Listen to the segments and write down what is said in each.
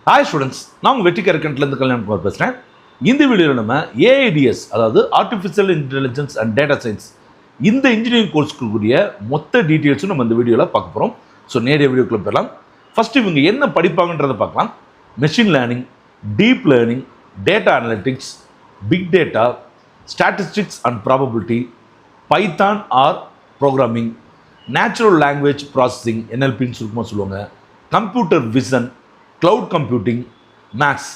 Hi students, நான் உங்கள் வெற்றி கரக்கண்ட்லேருந்து கல்யாணகுமார் பேசுகிறேன். இந்த வீடியோவில் நம்ம ஏஐடிஎஸ், அதாவது artificial intelligence and data science, இந்த இன்ஜினியரிங் கோர்ஸ்க்குரிய மொத்த டீட்டெயில்ஸும் நம்ம இந்த வீடியோவில் பார்க்க போகிறோம். ஸோ நேரடிய வீடியோக்குள்ளே போயிடலாம். ஃபஸ்ட்டு இவங்க என்ன படிப்பாங்கன்றதை பார்க்கலாம். Machine learning, deep learning, data analytics, big data, statistics and probability, Python R programming, natural language processing, என்எல்பின்னு சுருக்கமாக சொல்லுவாங்க, computer vision, cloud computing, maths,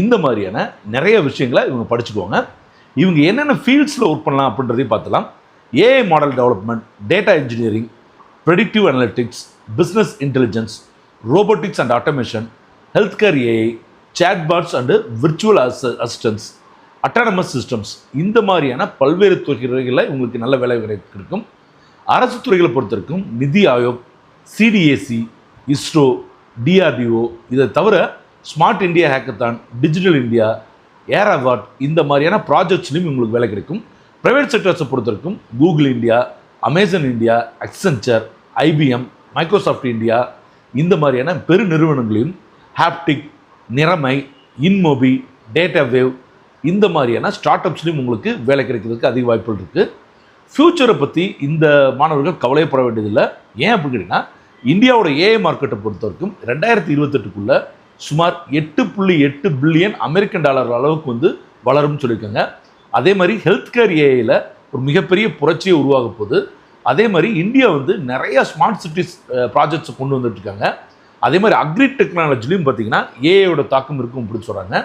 இந்த மாதிரியான நிறைய விஷயங்களை இவங்க படிச்சுக்குவாங்க. இவங்க என்னென்ன ஃபீல்ட்ஸில் ஒர்க் பண்ணலாம் அப்படின்றதையும் பார்த்துலாம். AI model development, data engineering, predictive analytics, business intelligence, robotics and automation, health care AI, chatbots and virtual assistants, autonomous systems, இந்த மாதிரியான பல்வேறு துறைகளில் இவங்களுக்கு நல்ல வேலை கிடைக்கும். அரசு துறைகளை பொறுத்தவரைக்கும் நிதி ஆயோக், சிடிஏசி, இஸ்ரோ, டிஆர்டிஓ, இதை தவிர smart India hackathon, digital India, air award, இந்த மாதிரியான ப்ராஜெக்ட்ஸ்லையும் உங்களுக்கு வேலை கிடைக்கும். ப்ரைவேட் செக்டர்ஸை பொறுத்தவரைக்கும் Google India, Amazon India, Accenture, IBM, Microsoft India, இந்த மாதிரியான பெரு நிறுவனங்களையும், ஹாப்டிக், நிறமை, இன்மோபி, டேட்டா வேவ், இந்த மாதிரியான ஸ்டார்ட் அப்ஸ்லையும் உங்களுக்கு வேலை கிடைக்கிறதுக்கு அதிக வாய்ப்புகள் இருக்குது. ஃப்யூச்சரை பற்றி இந்த மாணவர்கள் கவலைப்பட வேண்டியதில்லை. ஏன் அப்படின்னு கேட்டிங்கன்னா, இந்தியாவோட ஏஐ மார்க்கெட்டை பொறுத்த வரைக்கும் 2028 சுமார் 8.8 பில்லியன் அமெரிக்கன் டாலர் அளவுக்கு வளரும்னு சொல்லியிருக்காங்க. அதே மாதிரி ஹெல்த் கேர் ஏஐயில் ஒரு மிகப்பெரிய புரட்சியை உருவாக போகுது. அதே மாதிரி இந்தியா நிறைய ஸ்மார்ட் சிட்டிஸ் ப்ராஜெக்ட்ஸை கொண்டு வந்துட்டுருக்காங்க. அதே மாதிரி அக்ரி டெக்னாலஜிலையும் பார்த்தீங்கன்னா ஏஐயோட தாக்கம் இருக்கும் அப்படின்னு சொல்கிறாங்க.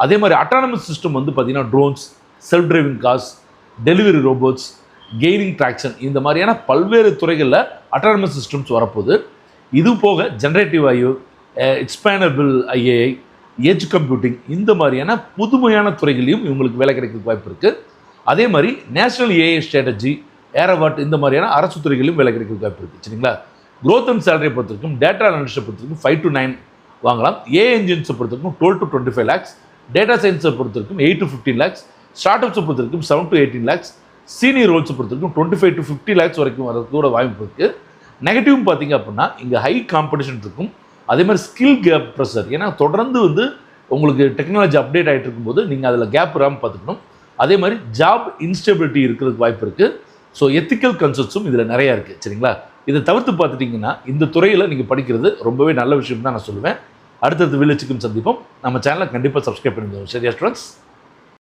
அதே மாதிரி அட்டானமஸ் சிஸ்டம் பார்த்தீங்கன்னா drones, self driving cars, delivery robots, gaining traction, இந்த மாதிரியான பல்வேறு துறைகளில் அட்டானமஸ் சிஸ்டம்ஸ் வரப்போகுது. இது போக generative IO, expandable IAI, edge computing, இந்த மாதிரியான புதுமையான துறைகளையும் இவங்களுக்கு வேலை கிடைக்கிறதுக்கு வாய்ப்பு இருக்குது. அதே மாதிரி நேஷனல் ஏஐ ஸ்ட்ராட்டஜி, ஏர் அவார்ட், இந்த மாதிரியான அரசு துறைகளையும் வேலை கிடைக்கிறதுக்கு வாய்ப்பு இருக்குது. சரிங்களா? க்ரோத் அண்ட் சேலரியை பொறுத்தவரைக்கும், டேட்டா அனலிஸ்ட்டை பொறுத்தவரைக்கும் 5 to 9 வாங்கலாம். ஏஐ இன்ஜின்ஸை பொறுத்தவரைக்கும் 12 to 25 lakhs, டேட்டா சயின்ஸை பொறுத்தவரைக்கும் 8 to 15 lakhs, ஸ்டார்ட் அப்ஸை பொறுத்தவரைக்கும் 7 to 18 lakhs, சீனியர் ரோல்ஸை பொறுத்தவரைக்கும் 25 to 50 lakhs வரைக்கும் வரக்கூட வாய்ப்பு இருக்குது. நெகட்டிவ் பார்த்தீங்க அப்படின்னா இங்கே ஹை காம்படிஷன் இருக்கும். அதே மாதிரி ஸ்கில் கேப் ப்ரெஷர், ஏன்னா தொடர்ந்து உங்களுக்கு டெக்னாலஜி அப்டேட் ஆகிட்டு இருக்கும்போது நீங்கள் அதில் கேப் வராமல் பார்த்துக்கணும். அதே மாதிரி ஜாப் இன்ஸ்டெபிலிட்டி இருக்கிறதுக்கு வாய்ப்பு இருக்குது. ஸோ எத்திக்கல் கன்செப்ட்ஸும் இதில் நிறையா இருக்குது. சரிங்களா? இதை தவிர்த்து பார்த்துட்டிங்கன்னா இந்த துறையில் நீங்கள் படிக்கிறது ரொம்பவே நல்ல விஷயம் தான் நான் சொல்லுவேன். அடுத்தடுத்த வீடியோச்சுக்கும் சந்திப்போம். நம்ம சேனலை கண்டிப்பாக சப்ஸ்கிரைப் பண்ணிக்கோங்க. சரியா ஸ்டூடெண்ட்ஸ்?